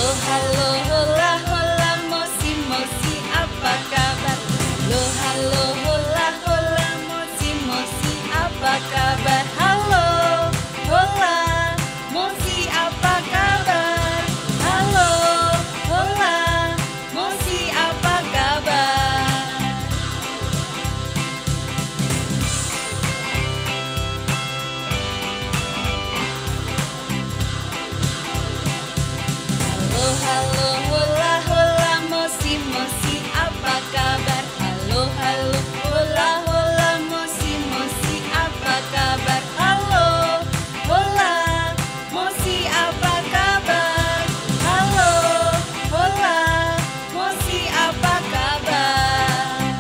halo, hola, hola, mosi, mosi, apa kabar? Halo, hola, hola, mosi, mosi, apa kabar? Halo, hola, mosi, apa kabar? Halo, hola, mosi, apa kabar? Halo, hola, hola, mosi, mosi, apa kabar? Halo, hola, hola, mosi, mosi, apa kabar? Halo, hola, mosi, apa kabar? Halo, hola, mosi, apa kabar?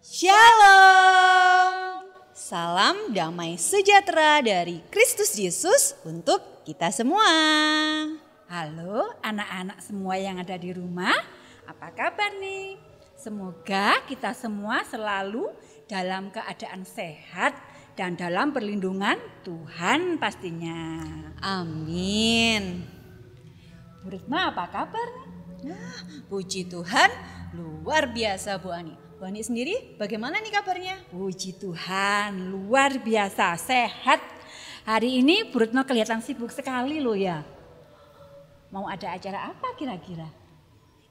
Shalom. Salam damai sejahtera dari Kristus Yesus untuk kita semua. Halo anak-anak semua yang ada di rumah, apa kabar nih? Semoga kita semua selalu dalam keadaan sehat dan dalam perlindungan Tuhan pastinya. Amin. Bu Retno apa kabar nih? Puji Tuhan, luar biasa Bu Ani. Bu Ani sendiri bagaimana nih kabarnya? Puji Tuhan, luar biasa sehat. Hari ini Bu Retno kelihatan sibuk sekali loh ya. Mau ada acara apa kira-kira?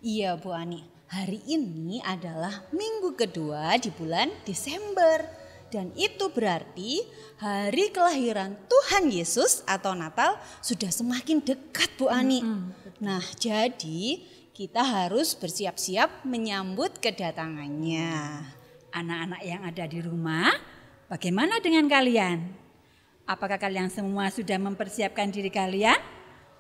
Iya Bu Ani, hari ini adalah minggu kedua di bulan Desember. Dan itu berarti hari kelahiran Tuhan Yesus atau Natal sudah semakin dekat Bu Ani. Nah jadi kita harus bersiap-siap menyambut kedatangannya. Anak-anak yang ada di rumah, bagaimana dengan kalian? Apakah kalian semua sudah mempersiapkan diri kalian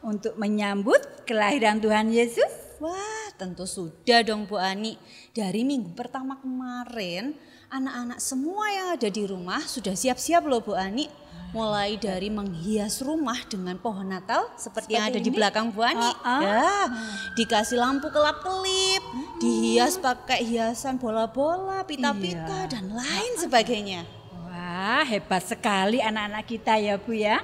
untuk menyambut kelahiran Tuhan Yesus? Wah, tentu sudah dong Bu Ani. Dari minggu pertama kemarin, anak-anak semua yang ada di rumah sudah siap-siap loh Bu Ani. Mulai dari menghias rumah dengan pohon Natal seperti yang ada di belakang Bu Ani. Ya, dikasih lampu kelap-kelip, dihias pakai hiasan bola-bola, pita-pita dan lain sebagainya. Wah, hebat sekali anak-anak kita ya Bu ya.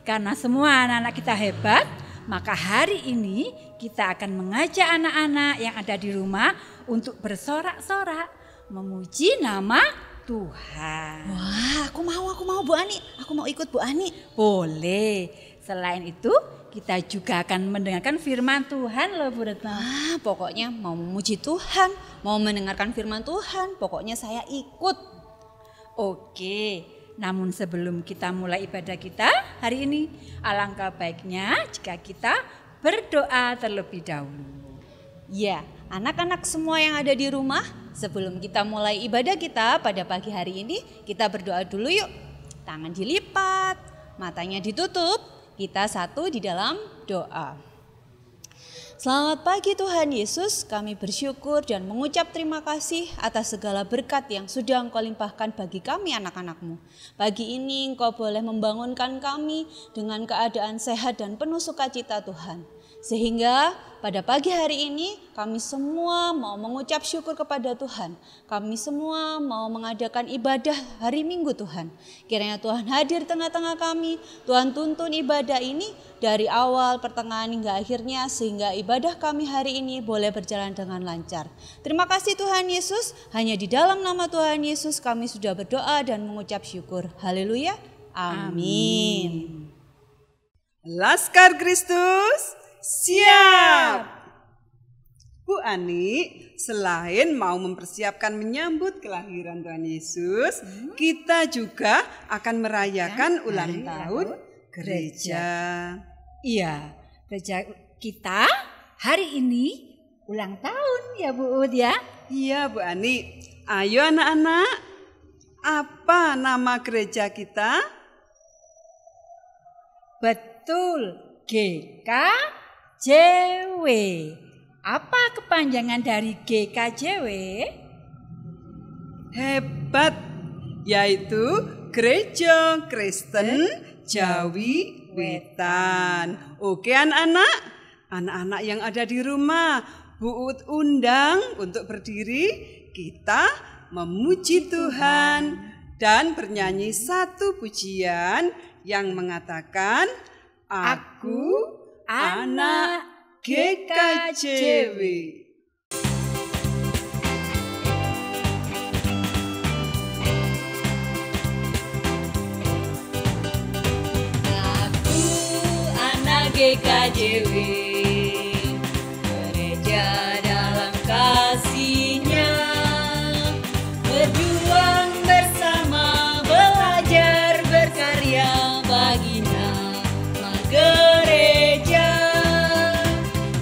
Karena semua anak-anak kita hebat, maka hari ini kita akan mengajak anak-anak yang ada di rumah untuk bersorak-sorak memuji nama Tuhan. Wah, aku mau Bu Ani. Aku mau ikut Bu Ani. Boleh. Selain itu, kita juga akan mendengarkan firman Tuhan loh Bu Retno. Pokoknya mau memuji Tuhan, mau mendengarkan firman Tuhan, pokoknya saya ikut. Oke, namun sebelum kita mulai ibadah kita hari ini, alangkah baiknya jika kita berdoa terlebih dahulu. Ya, anak-anak semua yang ada di rumah, sebelum kita mulai ibadah kita pada pagi hari ini, kita berdoa dulu yuk. Tangan dilipat, matanya ditutup, kita satu di dalam doa. Selamat pagi Tuhan Yesus, kami bersyukur dan mengucap terima kasih atas segala berkat yang sudah Engkau limpahkan bagi kami anak-anak-Mu. Pagi ini Engkau boleh membangunkan kami dengan keadaan sehat dan penuh sukacita Tuhan. Sehingga pada pagi hari ini kami semua mau mengucap syukur kepada Tuhan. Kami semua mau mengadakan ibadah hari Minggu Tuhan. Kiranya Tuhan hadir tengah-tengah kami. Tuhan tuntun ibadah ini dari awal, pertengahan hingga akhirnya. Sehingga ibadah kami hari ini boleh berjalan dengan lancar. Terima kasih Tuhan Yesus. Hanya di dalam nama Tuhan Yesus kami sudah berdoa dan mengucap syukur. Haleluya. Amin. Laskar Kristus siap. Bu Ani, selain mau mempersiapkan menyambut kelahiran Tuhan Yesus, kita juga akan merayakan ulang tahun gereja. Iya, gereja kita hari ini ulang tahun ya Bu Ud ya. Iya Bu Ani, ayo anak-anak, apa nama gereja kita? Betul, GKJW. Apa kepanjangan dari GKJW? Hebat, yaitu Gereja Kristen Jawi Wetan. Oke anak-anak, anak-anak yang ada di rumah, Bu Ut undang untuk berdiri, kita memuji Tuhan dan bernyanyi satu pujian yang mengatakan, Aku anak GKJW. Aku anak GKJW, gereja dalam kasih-Nya, berjuang bersama, belajar berkarya bagi nama gereja.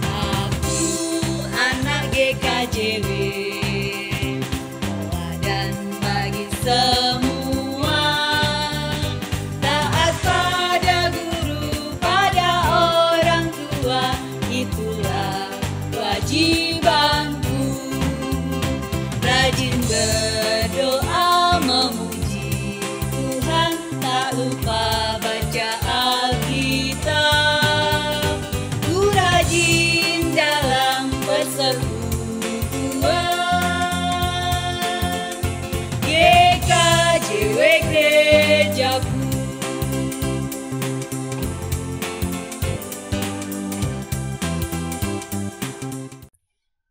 Aku anak GKJW, teladan bagi semua, taat pada guru, pada orang tua, itulah kewajibanku. Rajin berdoa memuji Tuhan, tak lupa baca Alkitab. Ku rajin dalam persekutuan, GKJW gerejaku.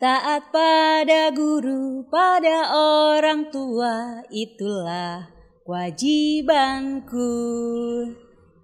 Taat pada guru, pada orang tua, itulah kewajibanku.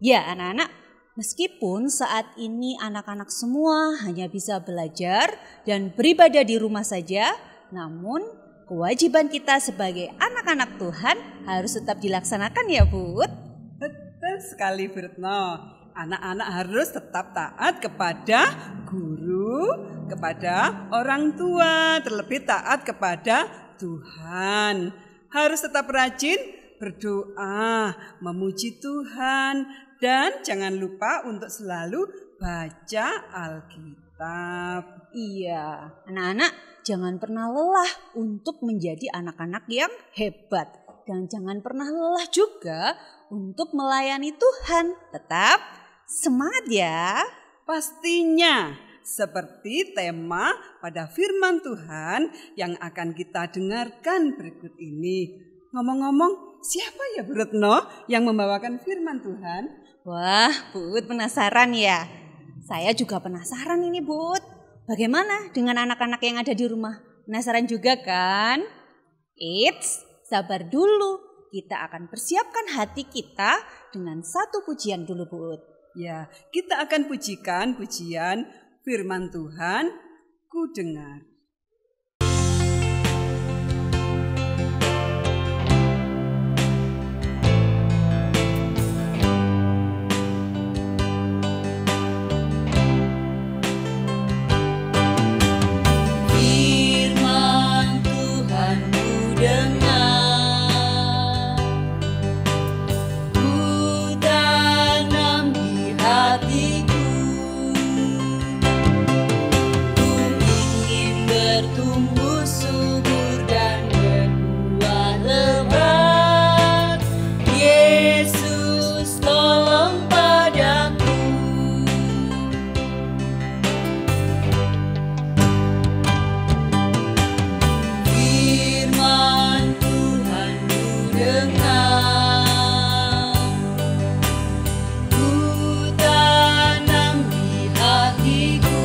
Ya anak-anak, meskipun saat ini anak-anak semua hanya bisa belajar dan beribadah di rumah saja, namun kewajiban kita sebagai anak-anak Tuhan harus tetap dilaksanakan ya Bud. Betul sekali Bu Retno. Anak-anak harus tetap taat kepada guru, kepada orang tua, terlebih taat kepada Tuhan. Harus tetap rajin berdoa, memuji Tuhan, dan jangan lupa untuk selalu baca Alkitab. Iya, anak-anak jangan pernah lelah untuk menjadi anak-anak yang hebat. Dan jangan pernah lelah juga untuk melayani Tuhan. Tetap semangat ya. Pastinya seperti tema pada firman Tuhan yang akan kita dengarkan berikut ini. Ngomong-ngomong, siapa ya Bu Retno yang membawakan firman Tuhan? Wah, Bud penasaran ya? Saya juga penasaran ini Bud. Bagaimana dengan anak-anak yang ada di rumah? Penasaran juga kan? Eits, sabar dulu. Kita akan persiapkan hati kita dengan satu pujian dulu Bud. Ya, kita akan pujikan pujian firman Tuhan, ku dengar. Firman Tuhan ku dengar, ku tanam di hatiku, ku ingin bertumbuh subur dan berbuah lebat. Yesus tolong padaku. Firman Tuhan ku dengar, ku tanam di hatiku,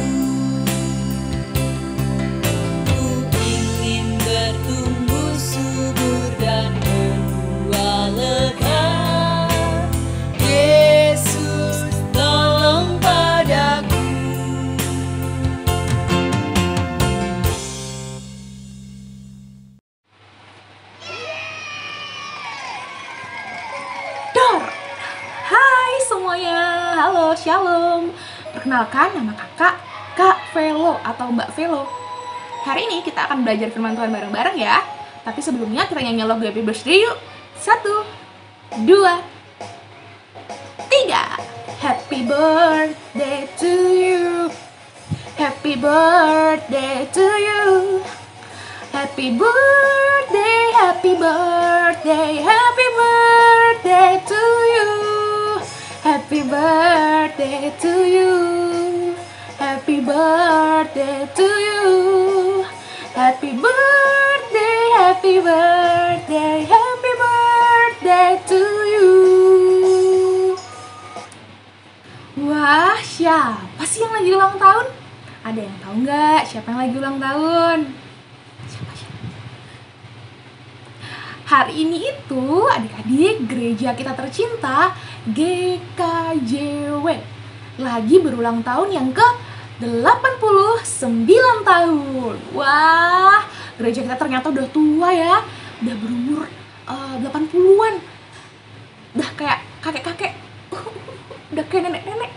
ku ingin bertumbuh subur dan berbuah lebat. Yesus tolong padaku. Dor! Hai semuanya, halo, shalom. Perkenalkan nama kakak, Kak Velo atau Mbak Velo. Hari ini kita akan belajar firman Tuhan bareng-bareng ya. Tapi sebelumnya kita nyanyi lagu Happy Birthday yuk. 1, 2, 3. Happy birthday to you. Happy birthday to you. Happy birthday, happy birthday, happy birthday to you. Happy birthday to you. Happy birthday to you. Happy birthday, happy birthday, happy birthday to you. Wah, siapa sih yang lagi ulang tahun? Ada yang tahu nggak siapa yang lagi ulang tahun? Siapa? Hari ini itu adik-adik gereja kita tercinta GKJW lagi berulang tahun yang ke 89 tahun. Wah, gereja kita ternyata udah tua ya. Udah berumur 80-an. Udah kayak kakek-kakek. Udah kayak nenek-nenek.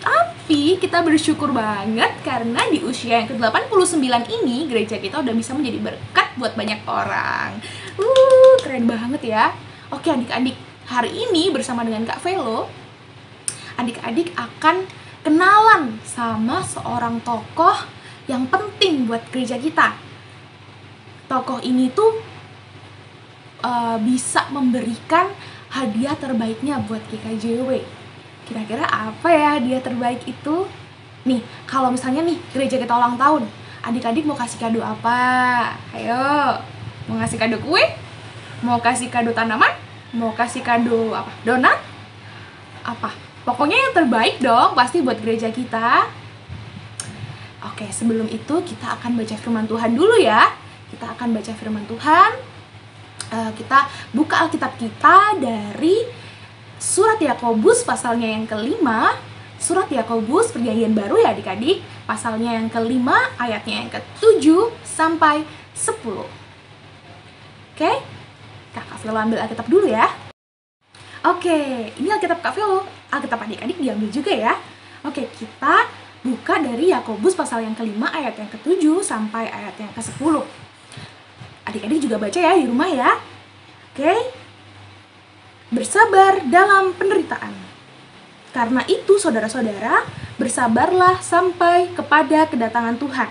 Tapi kita bersyukur banget karena di usia yang ke-89 ini gereja kita udah bisa menjadi berkat buat banyak orang. Keren banget ya. Oke adik-adik, hari ini bersama dengan Kak Velo, adik-adik akan kenalan sama seorang tokoh yang penting buat gereja kita. Tokoh ini tuh bisa memberikan hadiah terbaiknya buat GKJW. Kira-kira apa ya hadiah terbaik itu? Nih, kalau misalnya nih gereja kita ulang tahun, adik-adik mau kasih kado apa? Ayo, mau kasih kado kue? Mau kasih kado tanaman? Mau kasih kado apa? Donat? Apa? Pokoknya yang terbaik dong, pasti buat gereja kita. Oke, sebelum itu kita akan baca firman Tuhan dulu ya. Kita akan baca firman Tuhan. Kita buka Alkitab kita dari Surat Yakobus pasalnya yang kelima. Surat Yakobus perjanjian baru ya adik-adik, pasalnya yang kelima, ayatnya yang ke-7 sampai 10. Oke, Kak Velo ambil Alkitab dulu ya. Oke, ini Alkitab Kak Velo, Alkitab adik-adik diambil juga ya. Oke, kita buka dari Yakobus pasal yang kelima, ayat yang ke-7 sampai ayat yang ke-10. Adik-adik juga baca ya di rumah ya. Oke. Bersabar dalam penderitaan. Karena itu saudara-saudara, bersabarlah sampai kepada kedatangan Tuhan.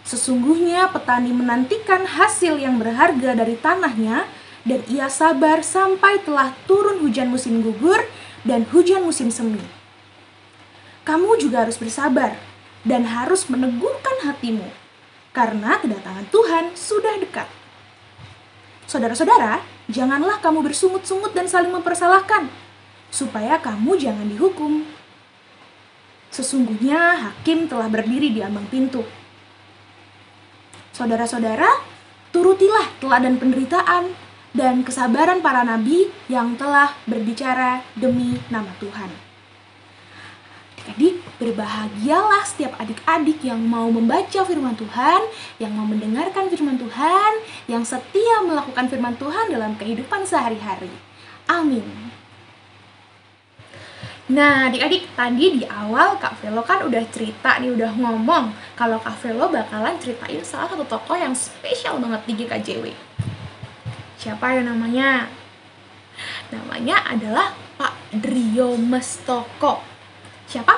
Sesungguhnya petani menantikan hasil yang berharga dari tanahnya, dan ia sabar sampai telah turun hujan musim gugur dan hujan musim semi. Kamu juga harus bersabar dan harus meneguhkan hatimu, karena kedatangan Tuhan sudah dekat. Saudara-saudara, janganlah kamu bersungut-sungut dan saling mempersalahkan, supaya kamu jangan dihukum. Sesungguhnya hakim telah berdiri di ambang pintu. Saudara-saudara, turutilah teladan penderitaan dan kesabaran para nabi yang telah berbicara demi nama Tuhan. Adik, berbahagialah setiap adik-adik yang mau membaca firman Tuhan, yang mau mendengarkan firman Tuhan, yang setia melakukan firman Tuhan dalam kehidupan sehari-hari. Amin. Nah, adik-adik, tadi di awal Kak Velo kan udah cerita nih, udah ngomong kalau Kak Velo bakalan ceritain salah satu tokoh yang spesial banget di GKJW. Siapa ya namanya? Namanya adalah Pak Drio Mestoko. Siapa?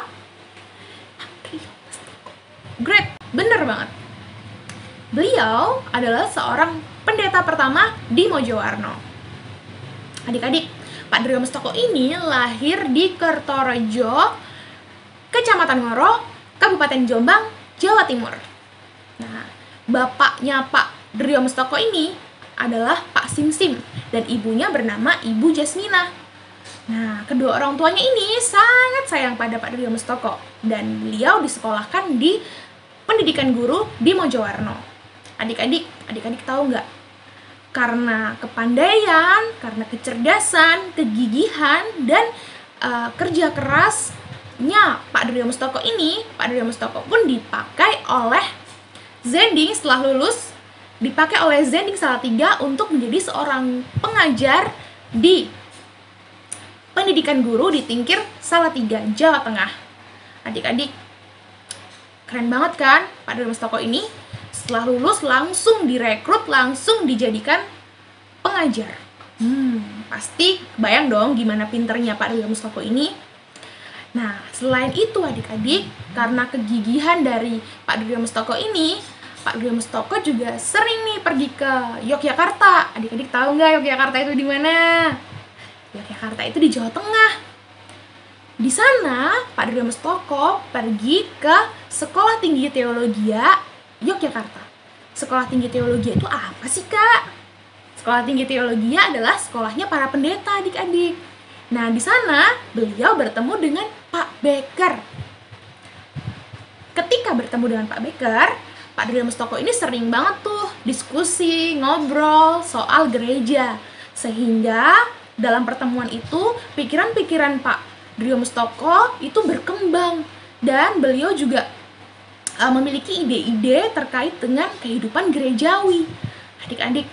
Great, bener banget. Beliau adalah seorang pendeta pertama di Mojowarno. Adik-adik, Pak Drio Mestoko ini lahir di Kertorejo, Kecamatan Ngoro, Kabupaten Jombang, Jawa Timur. Nah, bapaknya Pak Drio Mestoko ini adalah Pak Simsim dan ibunya bernama Ibu Jasmina. Nah, kedua orang tuanya ini sangat sayang pada Pak Drio Mestoko dan beliau disekolahkan di pendidikan guru di Mojowarno. Adik-adik tahu nggak? Karena kepandaian, karena kecerdasan, kegigihan, dan kerja kerasnya Pak Drio Mestoko ini, Pak Drio Mestoko pun dipakai oleh Zending setelah lulus, dipakai oleh Zending Salatiga untuk menjadi seorang pengajar di pendidikan guru di Tingkir, Salatiga, Jawa Tengah. Adik-adik, keren banget kan Pak Drio Mestoko ini? Setelah lulus langsung direkrut, langsung dijadikan pengajar. Pasti bayang dong gimana pinternya Pak Drio Mestoko ini. Nah, selain itu adik-adik, karena kegigihan dari Pak Drio Mestoko ini, Pak Drio Mestoko juga sering nih pergi ke Yogyakarta. Adik-adik tahu nggak Yogyakarta itu di mana? Yogyakarta itu di Jawa Tengah. Di sana, Pak Drio Mestoko pergi ke Sekolah Tinggi Teologia Yogyakarta. Sekolah Tinggi Teologia itu apa sih, Kak? Sekolah Tinggi Teologia adalah sekolahnya para pendeta, adik-adik. Nah, di sana beliau bertemu dengan Pak Beker. Ketika bertemu dengan Pak Beker, Pak Drio Mustoko ini sering banget tuh diskusi, ngobrol soal gereja. Sehingga dalam pertemuan itu, pikiran-pikiran Pak Drio Mustoko itu berkembang. Dan beliau juga memiliki ide-ide terkait dengan kehidupan gerejawi. Adik-adik,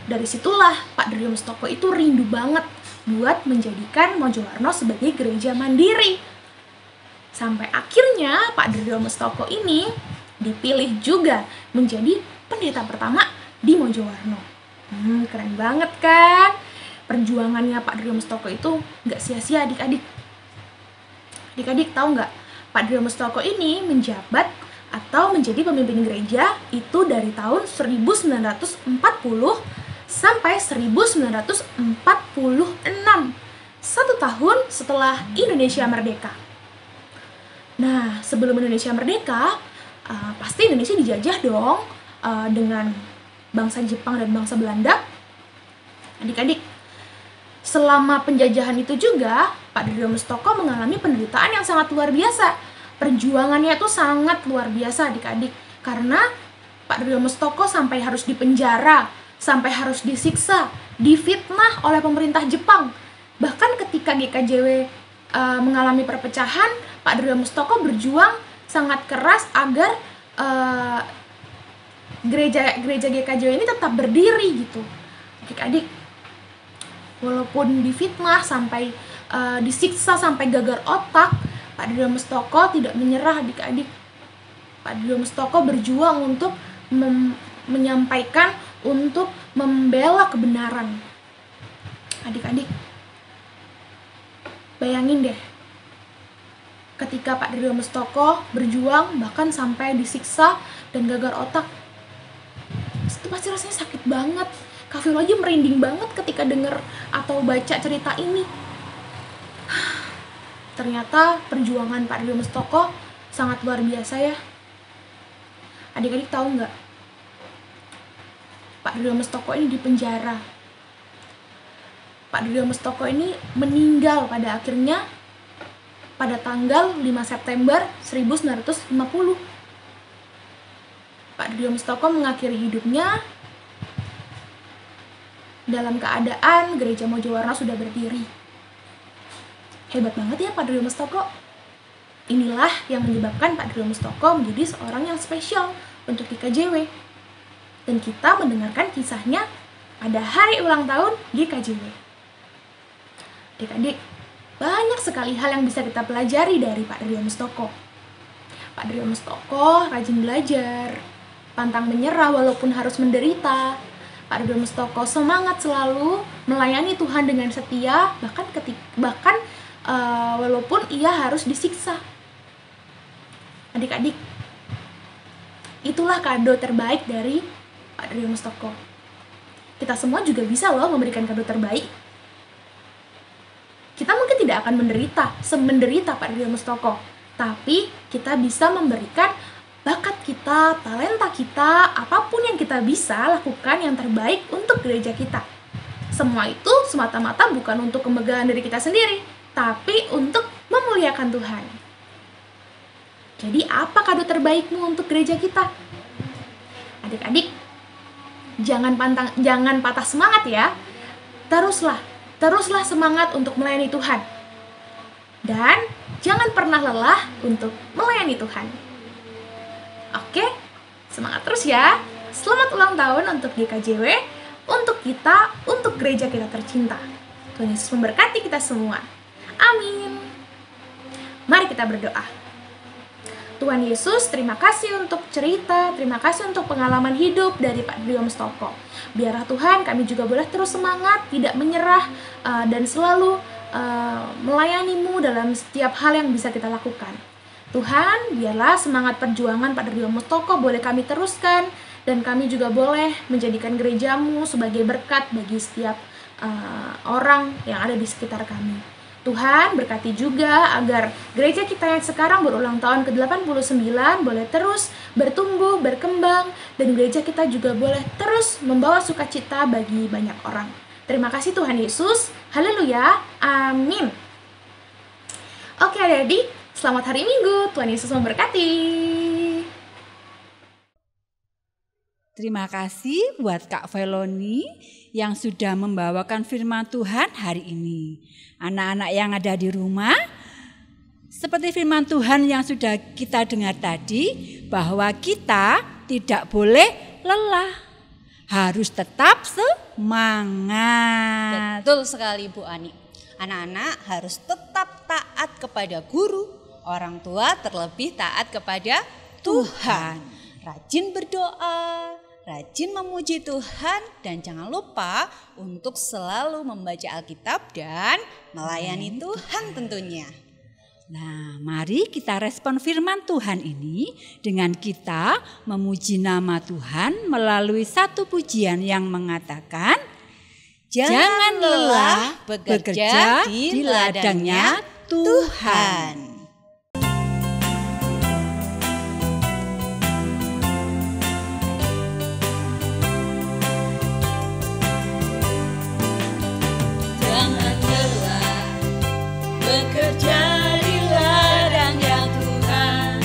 dari situlah Pak Drio Mustoko itu rindu banget buat menjadikan Mojowarno sebagai gereja mandiri. Sampai akhirnya Pak Drio Mustoko ini dipilih juga menjadi pendeta pertama di Mojowarno. Keren banget kan? Perjuangannya Pak Drio Mustoko itu nggak sia-sia adik-adik. Adik-adik tahu nggak? Pak Drio Mustoko ini menjabat atau menjadi pemimpin gereja itu dari tahun 1940 sampai 1946, 1 tahun setelah Indonesia merdeka. Nah, sebelum Indonesia merdeka, pasti Indonesia dijajah dong dengan bangsa Jepang dan bangsa Belanda. Adik-adik, selama penjajahan itu juga, Pak Drio Mustoko mengalami penderitaan yang sangat luar biasa. Perjuangannya itu sangat luar biasa adik-adik. Karena Pak Drio Mustoko sampai harus dipenjara, sampai harus disiksa, difitnah oleh pemerintah Jepang. Bahkan ketika GKJW mengalami perpecahan, Pak Drio Mustoko berjuang sangat keras agar gereja GKJW ini tetap berdiri gitu. Adik-adik, walaupun difitnah sampai disiksa sampai gagal otak, Pak Drio Mustoko tidak menyerah adik-adik. Pak Drio Mustoko berjuang untuk menyampaikan, untuk membela kebenaran. Adik-adik, bayangin deh, ketika Pak Drio Mustoko berjuang bahkan sampai disiksa dan gagal otak, itu pasti rasanya sakit banget. Kak Velo aja merinding banget ketika denger atau baca cerita ini. Ternyata perjuangan Pak Drio Mustoko sangat luar biasa ya. Adik-adik tahu nggak? Pak Drio Mustoko ini dipenjara. Pak Drio Mustoko ini meninggal pada akhirnya pada tanggal 5 September 1950. Pak Drio Mustoko mengakhiri hidupnya dalam keadaan gereja Mojowarno sudah berdiri. Hebat banget ya Pak Drio Mustoko. Inilah yang menyebabkan Pak Drio Mustoko menjadi seorang yang spesial untuk GKJW. Dan kita mendengarkan kisahnya pada hari ulang tahun GKJW. Adik-adik, banyak sekali hal yang bisa kita pelajari dari Pak Drio Mustoko. Pak Drio Mustoko rajin belajar, pantang menyerah walaupun harus menderita. Pak Drio Mustoko semangat selalu melayani Tuhan dengan setia, bahkan walaupun ia harus disiksa. Adik-adik, itulah kado terbaik dari Pak Drio Mustoko. Kita semua juga bisa loh memberikan kado terbaik. Kita mungkin tidak akan semenderita Pak Drio Mustoko, tapi kita bisa memberikan bakat kita, talenta kita, apapun yang kita bisa lakukan yang terbaik untuk gereja kita. Semua itu semata-mata bukan untuk kemegahan diri kita sendiri, tapi untuk memuliakan Tuhan. Jadi apa kado terbaikmu untuk gereja kita? Adik-adik, jangan patah semangat ya. Teruslah semangat untuk melayani Tuhan. Dan jangan pernah lelah untuk melayani Tuhan. Oke, semangat terus ya. Selamat ulang tahun untuk GKJW, untuk kita, untuk gereja kita tercinta. Tuhan Yesus memberkati kita semua. Amin. Mari kita berdoa. Tuhan Yesus, terima kasih untuk cerita, terima kasih untuk pengalaman hidup dari Pak Drio Mustoko. Biarlah Tuhan kami juga boleh terus semangat, tidak menyerah, dan selalu melayani-Mu dalam setiap hal yang bisa kita lakukan. Tuhan, biarlah semangat perjuangan Pak Drio Mustoko boleh kami teruskan, dan kami juga boleh menjadikan gereja-Mu sebagai berkat bagi setiap orang yang ada di sekitar kami. Tuhan, berkati juga agar gereja kita yang sekarang berulang tahun ke-89 boleh terus bertumbuh, berkembang, dan gereja kita juga boleh terus membawa sukacita bagi banyak orang. Terima kasih Tuhan Yesus. Haleluya. Amin. Oke adik-adik, selamat hari Minggu. Tuhan Yesus memberkati. Terima kasih buat Kak Feloni yang sudah membawakan firman Tuhan hari ini. Anak-anak yang ada di rumah, seperti firman Tuhan yang sudah kita dengar tadi, bahwa kita tidak boleh lelah, harus tetap semangat. Betul sekali Bu Ani. Anak-anak harus tetap taat kepada guru, orang tua terlebih taat kepada Tuhan. Rajin berdoa, rajin memuji Tuhan, dan jangan lupa untuk selalu membaca Alkitab dan melayani Tuhan tentunya. Nah, mari kita respon firman Tuhan ini dengan kita memuji nama Tuhan melalui satu pujian yang mengatakan, jangan lelah bekerja di ladangnya Tuhan. Jangan lelah bekerja di ladangnya Tuhan.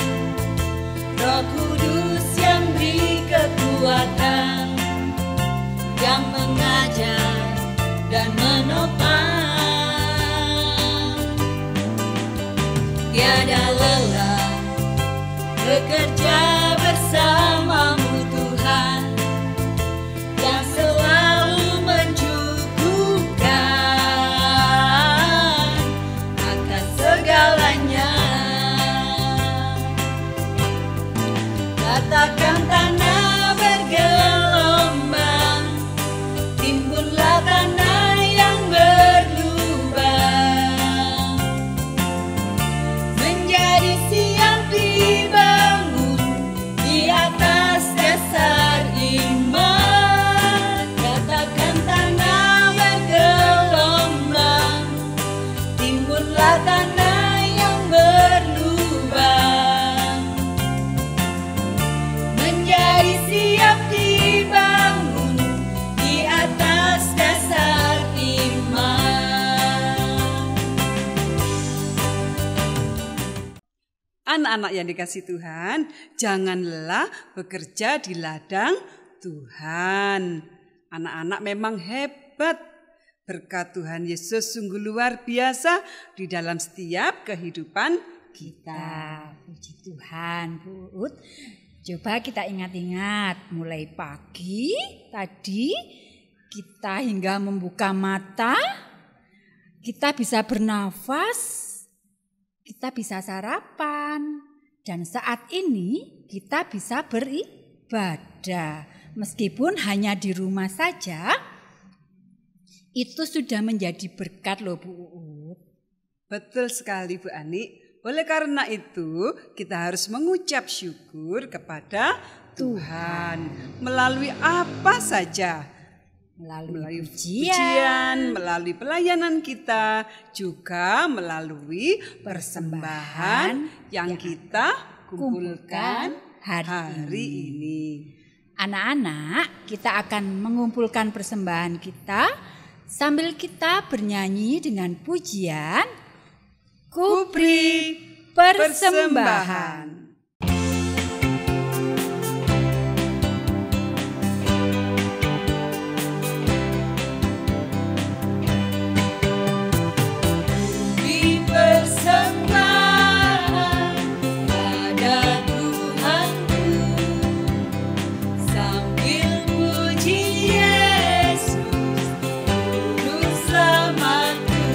Roh Kudus yang beri kekuatan, yang mengajar dan menopang. Tiada lelah bekerja bersamamu Tuhan, yang selalu mencukupkan akan segalanya. Katakan tanah bergelombang, timbunlah tanah yang berlubang, menjadi siap dibangun di atas dasar iman. Katakan tanah bergelombang, timbunlah tanah yang berlubang, menjadi siap dibangun di atas dasar iman. Anak-anak yang dikasih Tuhan, jangan lelah bekerja di ladang Tuhan. Anak-anak memang hebat. Berkat Tuhan Yesus sungguh luar biasa di dalam setiap kehidupan kita. Puji Tuhan, Bu Ut. Coba kita ingat-ingat, mulai pagi tadi kita hingga membuka mata, kita bisa bernafas, kita bisa sarapan, dan saat ini kita bisa beribadah. Meskipun hanya di rumah saja, itu sudah menjadi berkat loh Bu Uut. Betul sekali Bu Ani. Oleh karena itu kita harus mengucap syukur kepada Tuhan. Melalui apa saja? Melalui pujian, melalui pelayanan kita, juga melalui persembahan yang kita kumpulkan hari ini. Anak-anak, kita akan mengumpulkan persembahan kita sambil kita bernyanyi dengan pujian Kuberi persembahan. Beri persembahan pada Tuhanku, sambil puji Yesus Juru Selamatku.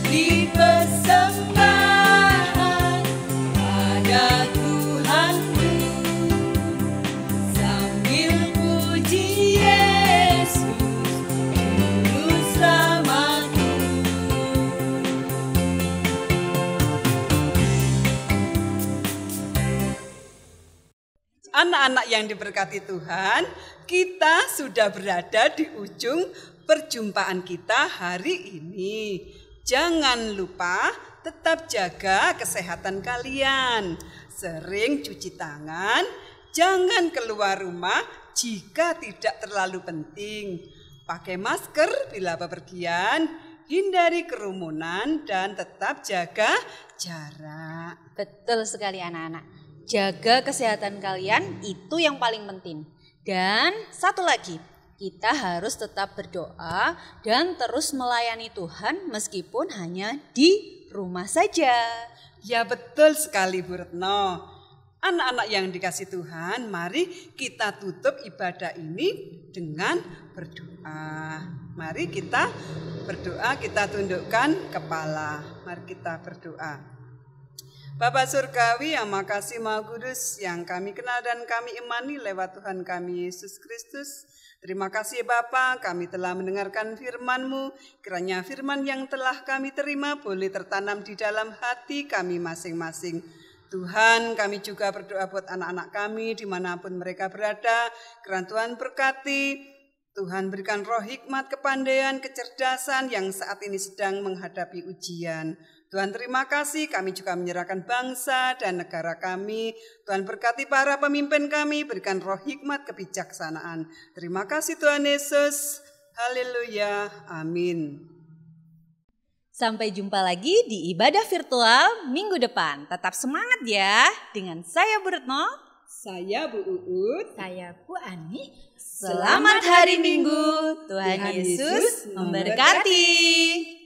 Beri persembahan pada Tuhanku, sambil puji Yesus Juru Selamatku. Anak-anak yang diberkati Tuhan, kita sudah berada di ujung perjumpaan kita hari ini. Jangan lupa tetap jaga kesehatan kalian. Sering cuci tangan, jangan keluar rumah jika tidak terlalu penting. pakai masker bila bepergian, hindari kerumunan, dan tetap jaga jarak. Betul sekali anak-anak. Jaga kesehatan kalian itu yang paling penting. Dan satu lagi, kita harus tetap berdoa dan terus melayani Tuhan meskipun hanya di rumah saja. Ya betul sekali Bu Retno. Anak-anak yang dikasih Tuhan, mari kita tutup ibadah ini dengan berdoa. Mari kita berdoa, kita tundukkan kepala. Mari kita berdoa. Bapa Surgawi yang makasih Maha Kudus, yang kami kenal dan kami imani lewat Tuhan kami Yesus Kristus. Terima kasih Bapa, kami telah mendengarkan firman-Mu. Kiranya firman yang telah kami terima boleh tertanam di dalam hati kami masing-masing. Tuhan, kami juga berdoa buat anak-anak kami dimanapun mereka berada. Kiranya Tuhan berkati, Tuhan berikan roh hikmat, kepandaian, kecerdasan yang saat ini sedang menghadapi ujian. Tuhan terima kasih, kami juga menyerahkan bangsa dan negara kami. Tuhan berkati para pemimpin kami, berikan roh hikmat, kebijaksanaan. Terima kasih Tuhan Yesus. Haleluya. Amin. Sampai jumpa lagi di ibadah virtual minggu depan. Tetap semangat ya. Dengan saya Bu Retno. Saya Bu Uut. Saya Bu Ani. Selamat hari Minggu. Tuhan Yesus memberkati.